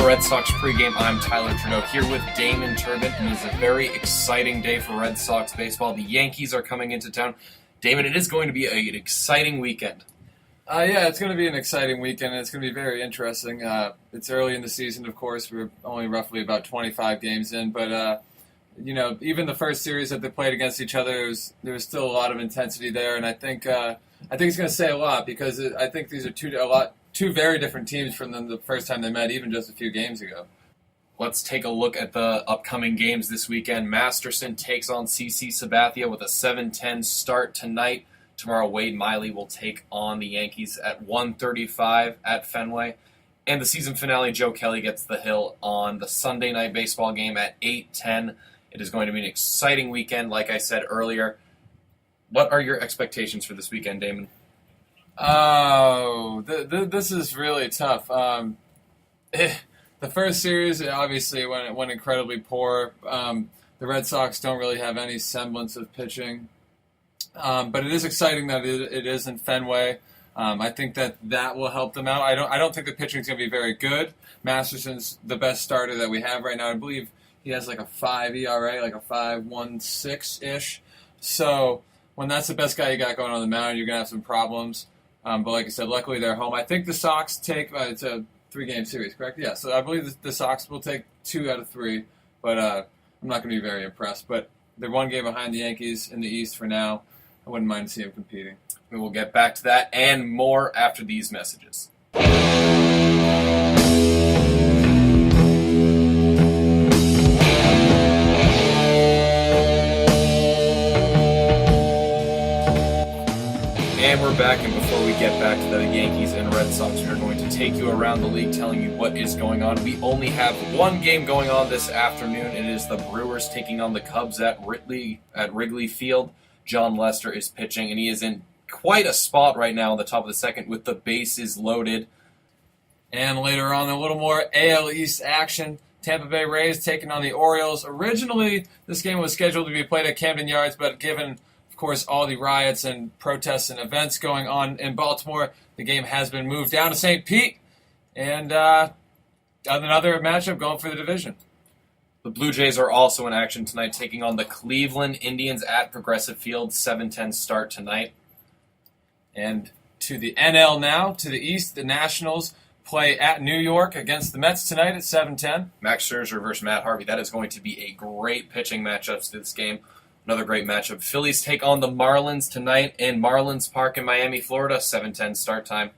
the Red Sox pregame. I'm Tyler Trudeau here with Damon Trubitt, and it's a very exciting day for Red Sox baseball. The Yankees are coming into town. Damon, it is going to be an exciting weekend. Yeah, it's going to be an exciting weekend, and it's going to be very interesting. It's early in the season, of course. We're only roughly about 25 games in, but even the first series that they played against each other, there was still a lot of intensity there, and I think it's going to say a lot because I think these are two very different teams from the first time they met, even just a few games ago. Let's take a look at the upcoming games this weekend. Masterson takes on CC Sabathia with a 7:10 start tonight. Tomorrow, Wade Miley will take on the Yankees at 1:35 at Fenway. And the season finale, Joe Kelly gets the hill on the Sunday night baseball game at 8:10. It is going to be an exciting weekend, like I said earlier. What are your expectations for this weekend, Damon? Oh, this is really tough. The first series obviously went incredibly poor. The Red Sox don't really have any semblance of pitching, but it is exciting that it is in Fenway. I think that will help them out. I don't think the pitching is going to be very good. Masterson's the best starter that we have right now. I believe he has like a 5 ERA, like a 5.16-ish. So when that's the best guy you got going on the mound, you're going to have some problems. But like I said, luckily they're home. I think the Sox take it's a 3-game series, correct? Yeah, so I believe the Sox will take 2 out of 3, but I'm not going to be very impressed. But they're 1 game behind the Yankees in the East for now. I wouldn't mind seeing them competing. We will get back to that and more after these messages. And we're back, and before we get back to the Yankees and Red Sox, we are going to take you around the league telling you what is going on. We only have 1 game going on this afternoon. It is the Brewers taking on the Cubs at Wrigley Field. John Lester is pitching, and he is in quite a spot right now on the top of the second with the bases loaded. And later on, a little more AL East action. Tampa Bay Rays taking on the Orioles. Originally, this game was scheduled to be played at Camden Yards, but given, of course, all the riots and protests and events going on in Baltimore, the game has been moved down to St. Pete. And another matchup going for the division. The Blue Jays are also in action tonight, taking on the Cleveland Indians at Progressive Field. 7:10 start tonight. And to the NL now, to the East, the Nationals play at New York against the Mets tonight at 7:10. Max Scherzer versus Matt Harvey. That is going to be a great pitching matchup to this game. Another great matchup. Phillies take on the Marlins tonight in Marlins Park in Miami, Florida. 7:10 start time.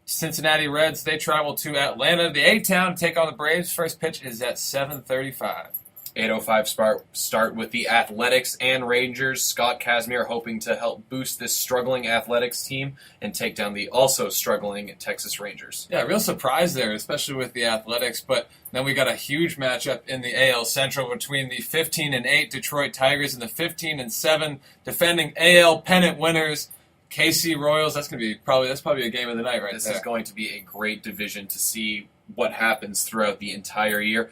Cincinnati Reds, they travel to Atlanta, the A-Town, to take on the Braves. First pitch is at 7:35. 8:05 start with the Athletics and Rangers. Scott Kazmir hoping to help boost this struggling Athletics team and take down the also struggling Texas Rangers. Yeah, real surprise there, especially with the Athletics. But then we got a huge matchup in the AL Central between the 15-8 Detroit Tigers and the 15-7 defending AL pennant winners KC Royals. That's probably a game of the night right there. This is going to be a great division to see what happens throughout the entire year.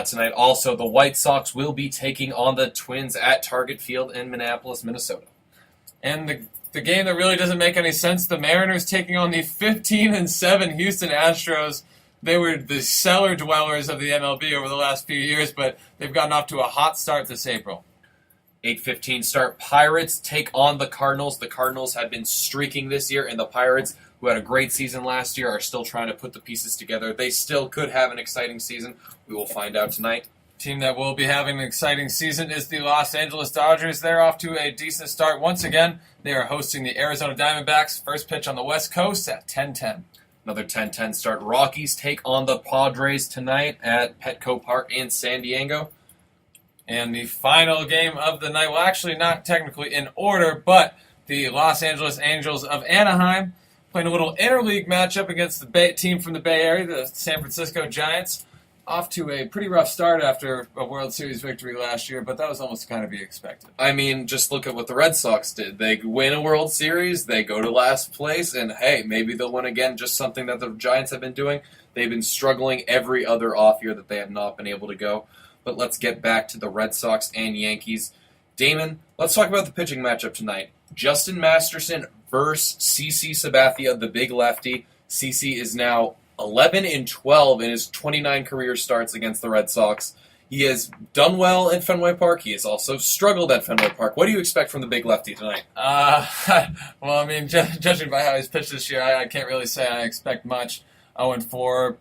Tonight also, the White Sox will be taking on the Twins at Target Field in Minneapolis, Minnesota. And the game that really doesn't make any sense, the Mariners taking on the 15-7 Houston Astros. They were the cellar dwellers of the MLB over the last few years, but they've gotten off to a hot start this April. 8:15 start. Pirates take on the Cardinals. The Cardinals have been streaking this year, and the Pirates, who had a great season last year, are still trying to put the pieces together. They still could have an exciting season. We will find out tonight. Team that will be having an exciting season is the Los Angeles Dodgers. They're off to a decent start once again. They are hosting the Arizona Diamondbacks. First pitch on the West Coast at 10:10. Another 10:10 start. Rockies take on the Padres tonight at Petco Park in San Diego. And the final game of the night, well, actually not technically in order, but the Los Angeles Angels of Anaheim playing a little interleague matchup against the team from the Bay Area, the San Francisco Giants. Off to a pretty rough start after a World Series victory last year, but that was almost kind of be expected. I mean, just look at what the Red Sox did. They win a World Series, they go to last place, and hey, maybe they'll win again, just something that the Giants have been doing. They've been struggling every other off year that they have not been able to go. But let's get back to the Red Sox and Yankees. Damon, let's talk about the pitching matchup tonight. Justin Masterson versus CC Sabathia, the big lefty. CC is now 11-12 in his 29 career starts against the Red Sox. He has done well in Fenway Park. He has also struggled at Fenway Park. What do you expect from the big lefty tonight? Well, I mean, judging by how he's pitched this year, I can't really say I expect much. 0-4,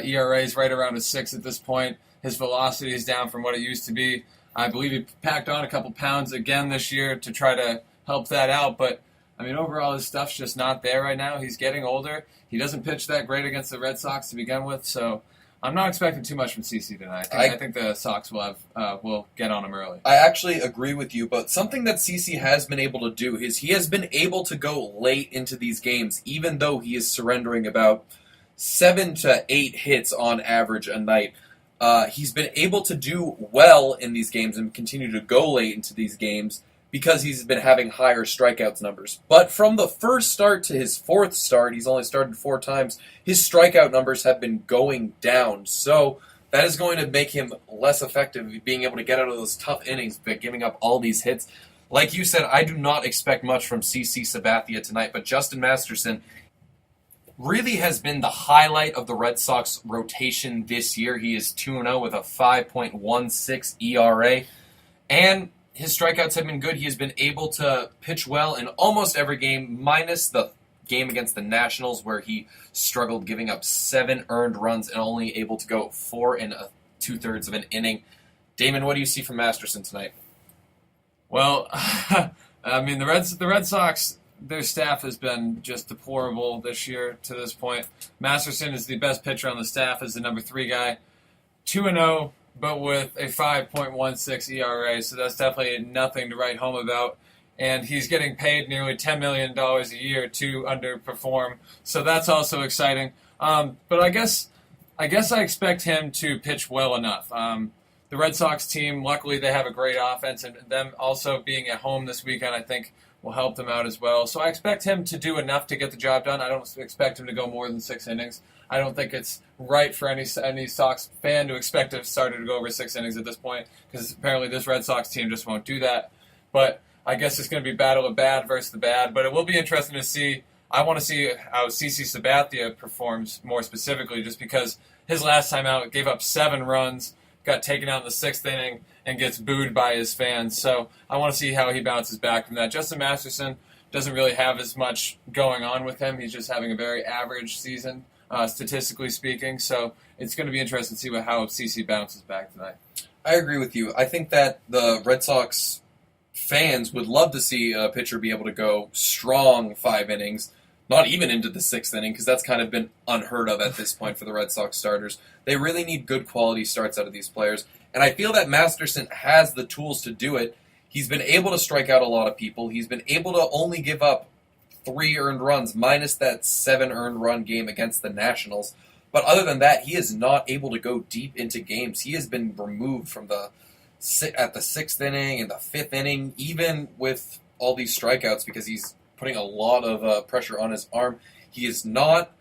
ERA is right around a 6 at this point. His velocity is down from what it used to be. I believe he packed on a couple pounds again this year to try to help that out, but I mean, overall, his stuff's just not there right now. He's getting older. He doesn't pitch that great against the Red Sox to begin with, so I'm not expecting too much from CC tonight. I think the Sox will get on him early. I actually agree with you, but something that CC has been able to do is he has been able to go late into these games, even though he is surrendering about 7 to 8 hits on average a night. He's been able to do well in these games and continue to go late into these games because he's been having higher strikeouts numbers. But from the first start to his fourth start, he's only started 4 times, his strikeout numbers have been going down. So that is going to make him less effective being able to get out of those tough innings, but giving up all these hits. Like you said, I do not expect much from CC Sabathia tonight, but Justin Masterson really has been the highlight of the Red Sox rotation this year. He is 2-0 with a 5.16 ERA, and his strikeouts have been good. He has been able to pitch well in almost every game, minus the game against the Nationals where he struggled, giving up 7 earned runs and only able to go 4 2/3 of an inning. Damon, what do you see from Masterson tonight? Well, I mean, the Red Sox, their staff has been just deplorable this year to this point. Masterson is the best pitcher on the staff, is the number 3 guy. 2-0, but with a 5.16 ERA, so that's definitely nothing to write home about. And he's getting paid nearly $10 million a year to underperform, so that's also exciting. But I guess I expect him to pitch well enough. The Red Sox team, luckily, they have a great offense, and them also being at home this weekend, I think, will help them out as well. So I expect him to do enough to get the job done. I don't expect him to go more than 6 innings. I don't think it's right for any Sox fan to expect a starter to go over 6 innings at this point, because apparently this Red Sox team just won't do that. But I guess it's going to be battle of bad versus the bad. But it will be interesting to see. I want to see how CC Sabathia performs more specifically, just because his last time out gave up 7 runs, got taken out in the 6th inning, and gets booed by his fans. So I want to see how he bounces back from that. Justin Masterson doesn't really have as much going on with him. He's just having a very average season, statistically speaking. So it's going to be interesting to see how CC bounces back tonight. I agree with you. I think that the Red Sox fans would love to see a pitcher be able to go strong 5 innings, not even into the 6th inning, because that's kind of been unheard of at this point for the Red Sox starters. They really need good quality starts out of these players, and I feel that Masterson has the tools to do it. He's been able to strike out a lot of people. He's been able to only give up 3 earned runs, minus that 7 earned run game against the Nationals. But other than that, he is not able to go deep into games. He has been removed from at the 6th inning and the 5th inning, even with all these strikeouts, because he's putting a lot of pressure on his arm. He is not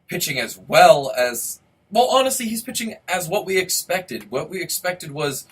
pitching as well as, well, honestly, he's pitching as what we expected. What we expected was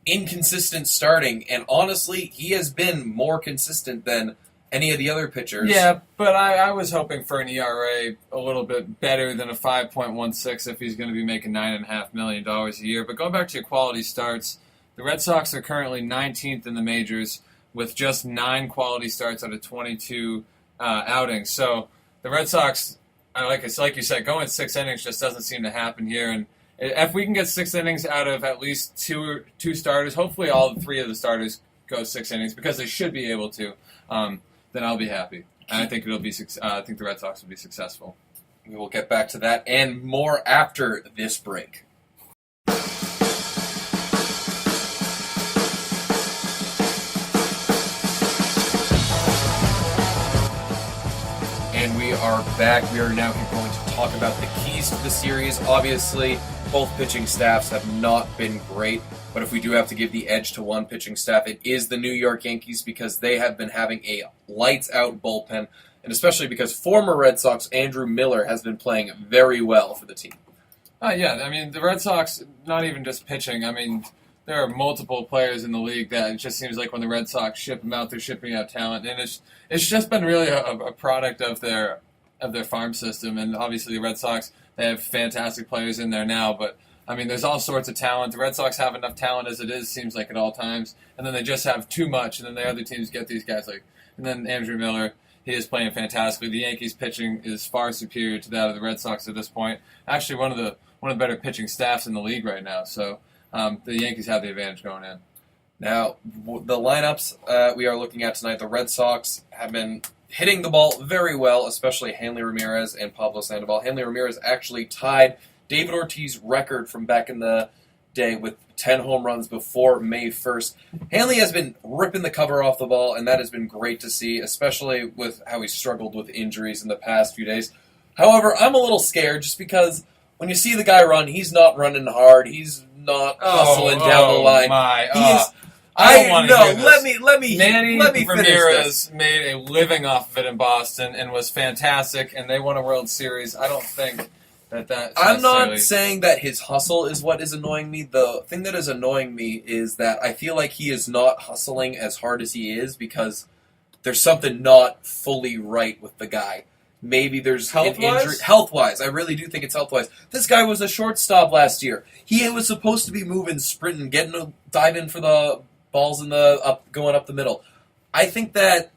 inconsistent starting, and honestly, he has been more consistent than any of the other pitchers. Yeah, but I was hoping for an ERA a little bit better than a 5.16 if he's going to be making $9.5 million a year. But going back to your quality starts, the Red Sox are currently 19th in the majors with just 9 quality starts out of 22 outings. So the Red Sox, like you said, going 6 innings just doesn't seem to happen here. And if we can get 6 innings out of at least two starters, hopefully all 3 of the starters go 6 innings, because they should be able to, then I'll be happy. And I think I think the Red Sox will be successful. We will get back to that and more after this break. And we are back. We are now going to talk about the keys to the series. Obviously, both pitching staffs have not been great, but if we do have to give the edge to one pitching staff, it is the New York Yankees, because they have been having a lights-out bullpen, and especially because former Red Sox Andrew Miller has been playing very well for the team. Yeah, I mean, the Red Sox, not even just pitching. I mean, there are multiple players in the league that it just seems like when the Red Sox ship them out, they're shipping out talent. And it's just been really a product of their their farm system. And obviously the Red Sox, they have fantastic players in there now, but I mean, there's all sorts of talent. The Red Sox have enough talent as it is, seems like at all times, and then they just have too much, and then the other teams get these guys and then Andrew Miller, he is playing fantastically. The Yankees pitching is far superior to that of the Red Sox at this point. Actually, one of the better pitching staffs in the league right now. So the Yankees have the advantage going in. Now, the lineups we are looking at tonight, the Red Sox have been hitting the ball very well, especially Hanley Ramirez and Pablo Sandoval. Hanley Ramirez actually tied David Ortiz's record from back in the day with 10 home runs before May 1st. Hanley has been ripping the cover off the ball, and that has been great to see, especially with how he struggled with injuries in the past few days. However, I'm a little scared just because when you see the guy run, he's not running hard. He's not hustling down the line. I don't want to hear this. Let me finish Ramirez this. made a living off of it in Boston and was fantastic, and they won a World Series. I don't think that I'm not saying that his hustle is what is annoying me. The thing that is annoying me is that I feel like he is not hustling as hard as he is because there's something not fully right with the guy. Maybe there's an injury. Health-wise, I really do think it's health-wise. This guy was a shortstop last year. He was supposed to be moving, sprinting, diving for the balls going up the middle. I think that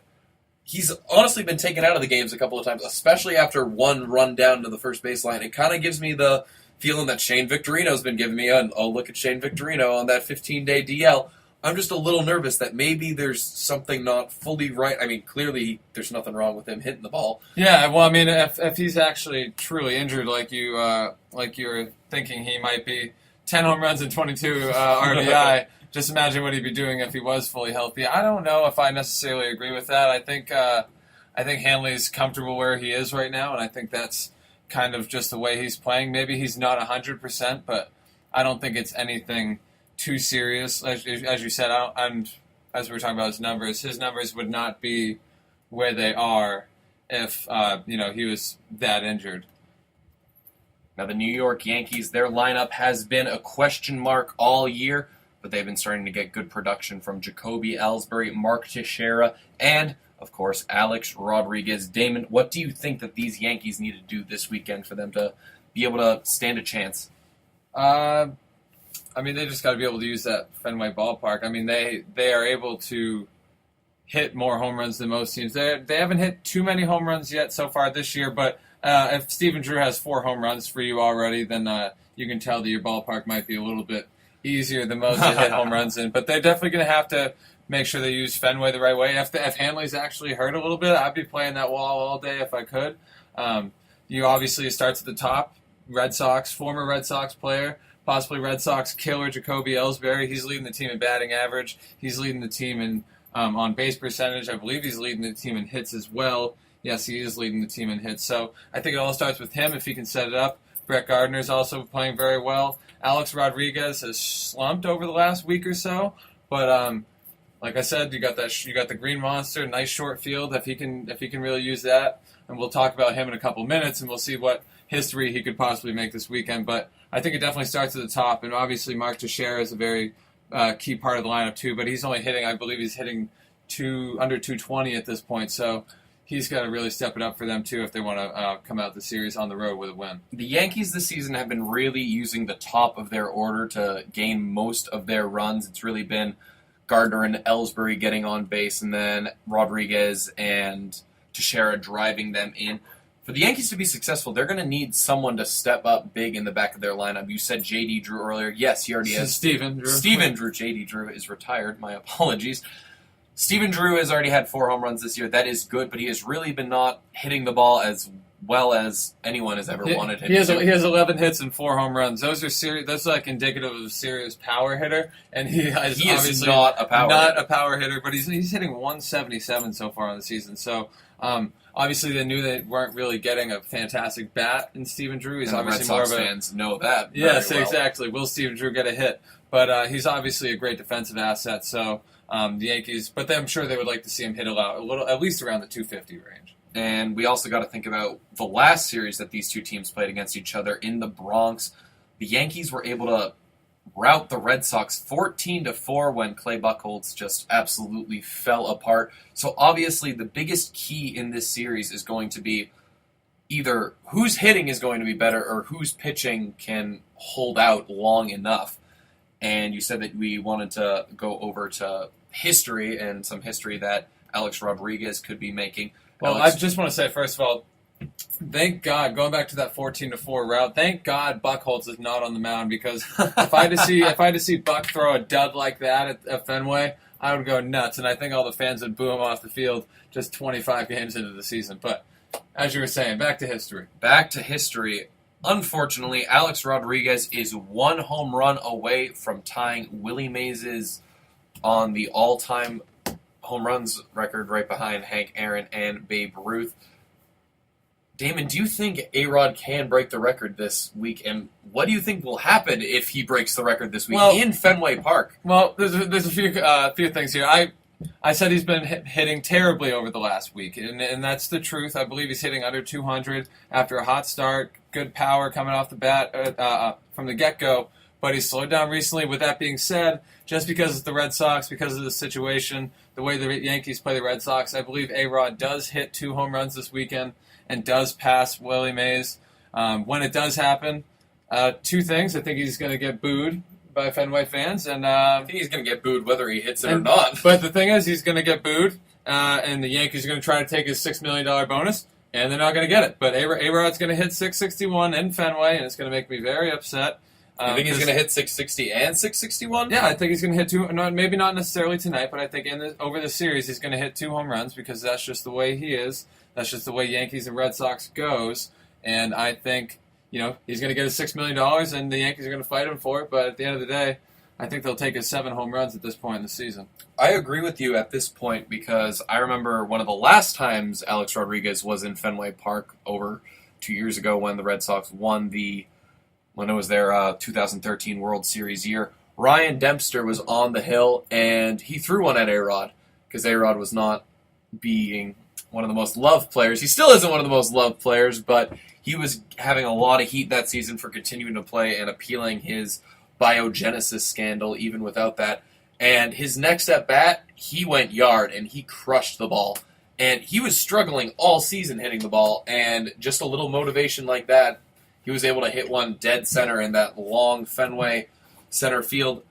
he's honestly been taken out of the games a couple of times, especially after one run down to the first baseline. It kind of gives me the feeling that Shane Victorino's been giving me. Oh, look at Shane Victorino on that 15-day DL. I'm just a little nervous that maybe there's something not fully right. I mean, clearly there's nothing wrong with him hitting the ball. Yeah, well, I mean, if he's actually truly injured, like you were thinking he might be, 10 home runs and 22 RBI. Just imagine what he'd be doing if he was fully healthy. I don't know if I necessarily agree with that. I think Hanley's comfortable where he is right now, and I think that's kind of just the way he's playing. Maybe he's not 100%, but I don't think it's anything too serious. As you said, and as we were talking about his numbers would not be where they are if he was that injured. Now the New York Yankees, their lineup has been a question mark all year, but they've been starting to get good production from Jacoby Ellsbury, Mark Teixeira, and, of course, Alex Rodriguez. Damon, what do you think that these Yankees need to do this weekend for them to be able to stand a chance? I mean, they just got to be able to use that Fenway ballpark. I mean, they are able to hit more home runs than most teams. They haven't hit too many home runs yet so far this year, but if Stephen Drew has 4 home runs for you already, then you can tell that your ballpark might be a little bit easier than most to hit home runs in. But they're definitely going to have to make sure they use Fenway the right way. If Hanley's actually hurt a little bit, I'd be playing that wall all day if I could. It starts at the top. Former Red Sox player, possibly Red Sox killer Jacoby Ellsbury. He's leading the team in batting average. He's leading the team in on base percentage. I believe he's leading the team in hits as well. Yes, he is leading the team in hits. So I think it all starts with him if he can set it up. Brett Gardner's also playing very well. Alex Rodriguez has slumped over the last week or so, but like I said, you got the Green Monster, nice short field. If he can really use that, and we'll talk about him in a couple minutes, and we'll see what history he could possibly make this weekend. But I think it definitely starts at the top, and obviously Mark Teixeira is a very key part of the lineup too. But he's only hitting, I believe he's hitting under 220 at this point, so he's got to really step it up for them too if they want to come out the series on the road with a win. The Yankees this season have been really using the top of their order to gain most of their runs. It's really been Gardner and Ellsbury getting on base, and then Rodriguez and Teixeira driving them in. For the Yankees to be successful, they're going to need someone to step up big in the back of their lineup. You said J.D. Drew earlier. Yes, he already has. Steven Drew. Steven Drew. J.D. Drew is retired. My apologies. Steven Drew has already had 4 home runs this year. That is good, but he has really been not hitting the ball as well as anyone has ever wanted him to. He has 11 hits and 4 home runs. Those are serious. That's like indicative of a serious power hitter, and he is obviously not a power hitter, but he's hitting 177 so far on the season. So obviously they knew they weren't really getting a fantastic bat in Steven Drew. He's and obviously the Red Sox more of a fans know that. Yes, very well. Exactly. Will Steven Drew get a hit? But he's obviously a great defensive asset. So the Yankees, but I'm sure they would like to see him hit a little, at least around the 250 range. And we also got to think about the last series that these two teams played against each other in the Bronx. The Yankees were able to rout the Red Sox 14-4 when Clay Buchholz just absolutely fell apart. So obviously the biggest key in this series is going to be either whose hitting is going to be better or whose pitching can hold out long enough. And you said that we wanted to go over to history and some history that Alex Rodriguez could be making. Well, I just want to say, first of all, thank God, going back to that 14-4 route, thank God Buchholz is not on the mound, because if I had to see Buck throw a dud like that at Fenway, I would go nuts, and I think all the fans would boo him off the field just 25 games into the season. But as you were saying, back to history. Back to history. Unfortunately, Alex Rodriguez is one home run away from tying Willie Mays' on the all-time home runs record, right behind Hank Aaron and Babe Ruth. Damon, do you think A-Rod can break the record this week? And what do you think will happen if he breaks the record this week in Fenway Park? Well, there's a few things here. I said he's been hitting terribly over the last week, and that's the truth. I believe he's hitting under 200 after a hot start, good power coming off the bat from the get-go, but he's slowed down recently. With that being said, just because it's the Red Sox, because of the situation, the way the Yankees play the Red Sox, I believe A-Rod does hit 2 home runs this weekend and does pass Willie Mays. When it does happen, 2 things. I think he's going to get booed by Fenway fans, and I think he's going to get booed whether he hits it or not. But the thing is, he's going to get booed, and the Yankees are going to try to take his $6 million bonus, and they're not going to get it. But A-Rod's going to hit 661 in Fenway, and it's going to make me very upset. You think he's going to hit 660 and 661? Yeah, I think he's going to hit 2. Maybe not necessarily tonight, but I think over the series he's going to hit 2 home runs, because that's just the way he is. That's just the way Yankees and Red Sox goes. And I think, he's going to get his $6 million, and the Yankees are going to fight him for it. But at the end of the day, I think they'll take his 7 home runs at this point in the season. I agree with you at this point, because I remember one of the last times Alex Rodriguez was in Fenway Park over 2 years ago when the Red Sox won when it was their 2013 World Series year. Ryan Dempster was on the hill, and he threw one at A-Rod, because A-Rod was not being one of the most loved players. He still isn't one of the most loved players, but he was having a lot of heat that season for continuing to play and appealing his biogenesis scandal even without that. And his next at bat, he went yard, and he crushed the ball. And he was struggling all season hitting the ball, and just a little motivation like that, he was able to hit one dead center in that long Fenway center field.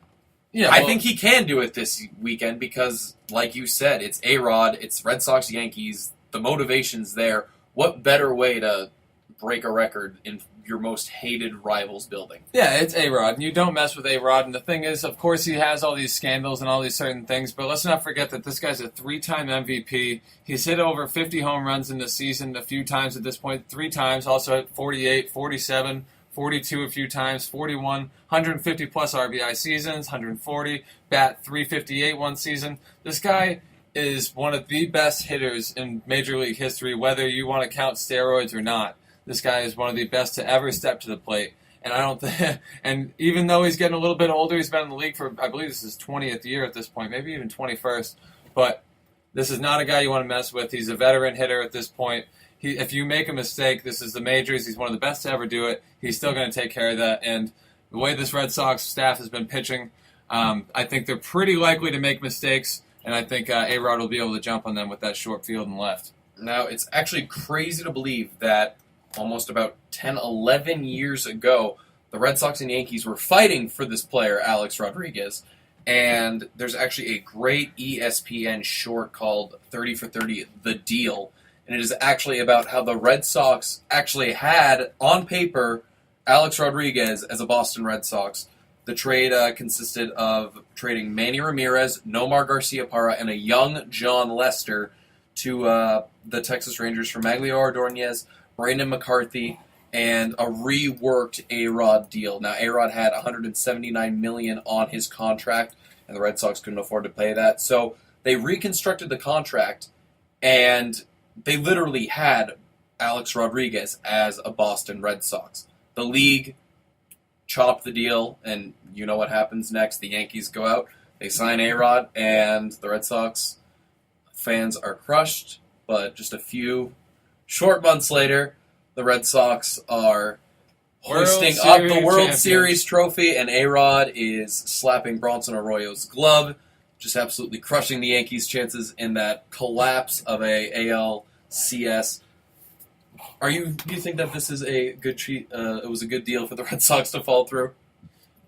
Yeah, I think he can do it this weekend because, like you said, it's A-Rod, it's Red Sox, Yankees, the motivation's there. What better way to break a record in your most hated rival's building? Yeah, it's A-Rod, and you don't mess with A-Rod. And the thing is, of course, he has all these scandals and all these certain things, but let's not forget that this guy's a 3-time MVP. He's hit over 50 home runs in the season a few times at this point, 3 times, also hit 48, 47, 42 a few times, 41, 150-plus RBI seasons, 140, bat 358 one season. This guy is one of the best hitters in Major League history, whether you want to count steroids or not. This guy is one of the best to ever step to the plate. And I don't think, and even though he's getting a little bit older, he's been in the league for, I believe this is his 20th year at this point, maybe even 21st. But this is not a guy you want to mess with. He's a veteran hitter at this point. If you make a mistake, this is the majors. He's one of the best to ever do it. He's still going to take care of that. And the way this Red Sox staff has been pitching, I think they're pretty likely to make mistakes. And I think A-Rod will be able to jump on them with that short field and left. Now, it's actually crazy to believe that almost about 10, 11 years ago, the Red Sox and Yankees were fighting for this player, Alex Rodriguez. And there's actually a great ESPN short called 30 for 30, The Deal. And it is actually about how the Red Sox actually had, on paper, Alex Rodriguez as a Boston Red Sox. The trade consisted of trading Manny Ramirez, Nomar Garciaparra, and a young John Lester to the Texas Rangers for Maglio Ordonez, Brandon McCarthy, and a reworked A-Rod deal. Now, A-Rod had $179 million on his contract, and the Red Sox couldn't afford to pay that. So they reconstructed the contract, and they literally had Alex Rodriguez as a Boston Red Sox. The league chopped the deal, and you know what happens next. The Yankees go out, they sign A-Rod, and the Red Sox fans are crushed. But just a few short months later, the Red Sox are hoisting up the World Series trophy, and A-Rod is slapping Bronson Arroyo's glove, just absolutely crushing the Yankees' chances in that collapse of a ALCS Do you think that this is a good it was a good deal for the Red Sox to fall through?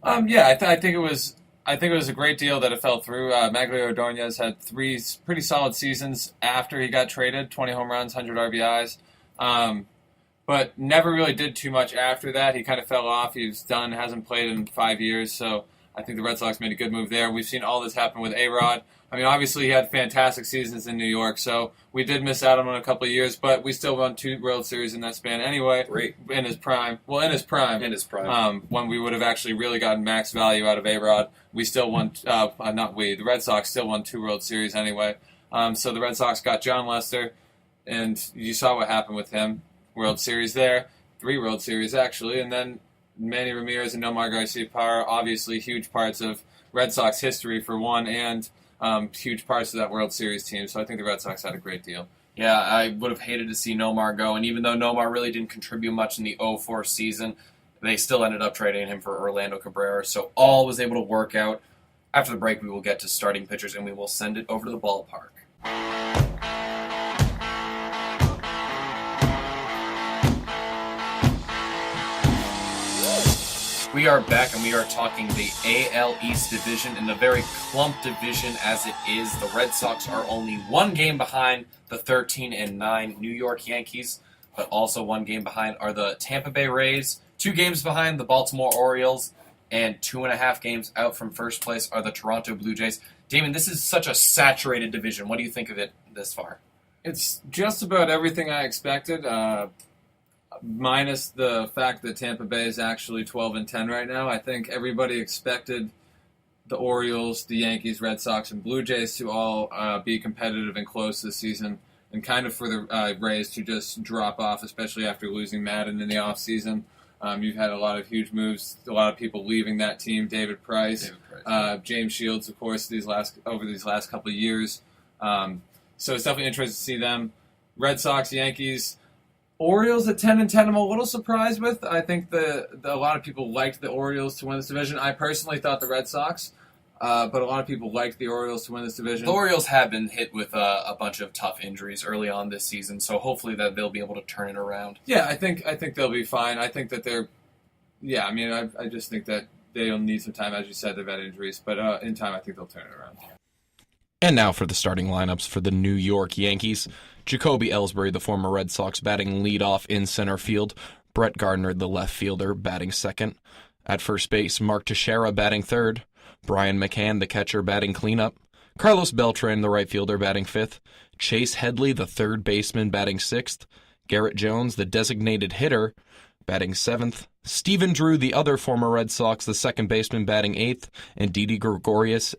Yeah, I think it was. I think it was a great deal that it fell through. Maglio Ordonez had 3 pretty solid seasons after he got traded, 20 home runs, 100 RBIs, but never really did too much after that. He kind of fell off. He was done, hasn't played in 5 years, so I think the Red Sox made a good move there. We've seen all this happen with A-Rod. I mean, obviously he had fantastic seasons in New York, so we did miss out on him in a couple of years, but we still won 2 World Series in that span anyway. Great. In his prime. Well, in his prime. When we would have actually really gotten max value out of A-Rod, we still won, the Red Sox still won 2 World Series anyway. So the Red Sox got John Lester, and you saw what happened with him. World Series there, 3 World Series actually, and then Manny Ramirez and Nomar Garciaparra, obviously huge parts of Red Sox history for one, and huge parts of that World Series team. So I think the Red Sox had a great deal. Yeah, I would have hated to see Nomar go, and even though Nomar really didn't contribute much in the 04 season, they still ended up trading him for Orlando Cabrera, so all was able to work out. After the break, we will get to starting pitchers, and we will send it over to the ballpark. We are back, and we are talking the AL East division, in the very clumped division as it is. The Red Sox are only 1 game behind the 13-9 New York Yankees, but also 1 game behind are the Tampa Bay Rays, 2 games behind the Baltimore Orioles, and 2.5 games out from first place are the Toronto Blue Jays. Damon, this is such a saturated division. What do you think of it this far? It's just about everything I expected. Minus the fact that Tampa Bay is actually 12-10 right now. I think everybody expected the Orioles, the Yankees, Red Sox, and Blue Jays to all be competitive and close this season, and kind of for the Rays to just drop off, especially after losing Madden in the offseason. You've had a lot of huge moves, a lot of people leaving that team. David Price. James Shields, of course, over these last couple of years. So it's definitely interesting to see them. Red Sox, Yankees. Orioles at 10-10, I'm a little surprised with. I think a lot of people liked the Orioles to win this division. I personally thought the Red Sox, but a lot of people liked the Orioles to win this division. The Orioles have been hit with a bunch of tough injuries early on this season, so hopefully that they'll be able to turn it around. Yeah, I think they'll be fine. I think that I just think that they'll need some time. As you said, they've had injuries, but in time, I think they'll turn it around. And now for the starting lineups for the New York Yankees. Jacoby Ellsbury, the former Red Sox, batting leadoff in center field. Brett Gardner, the left fielder, batting second. At first base, Mark Teixeira batting third. Brian McCann, the catcher, batting cleanup. Carlos Beltran, the right fielder, batting fifth. Chase Headley, the third baseman, batting sixth. Garrett Jones, the designated hitter, batting seventh. Stephen Drew, the other former Red Sox, the second baseman, batting eighth. And Didi Gregorius,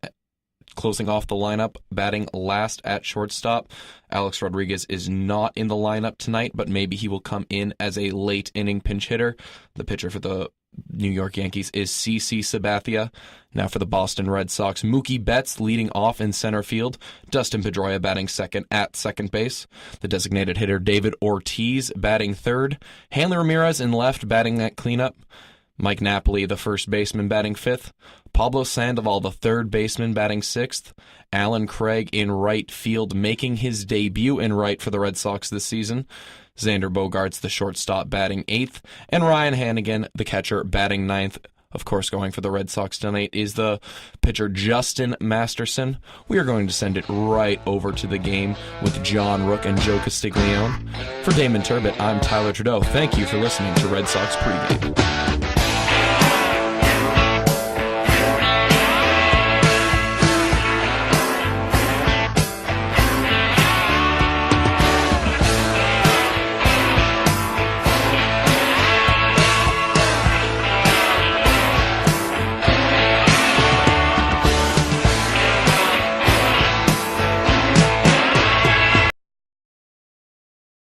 closing off the lineup, batting last at shortstop. Alex Rodriguez is not in the lineup tonight, but maybe he will come in as a late inning pinch hitter. The pitcher for the New York Yankees is CC Sabathia. Now for the Boston Red Sox, Mookie Betts leading off in center field. Dustin Pedroia batting second at second base. The designated hitter David Ortiz batting third. Hanley Ramirez in left batting at cleanup. Mike Napoli, the first baseman, batting fifth. Pablo Sandoval, the third baseman, batting sixth. Alan Craig in right field, making his debut in right for the Red Sox this season. Xander Bogaerts, the shortstop, batting eighth. And Ryan Hannigan, the catcher, batting ninth. Of course, going for the Red Sox tonight is the pitcher Justin Masterson. We are going to send it right over to the game with John Rook and Joe Castiglione. For Damon Trubitt, I'm Tyler Trudeau. Thank you for listening to Red Sox Pregame.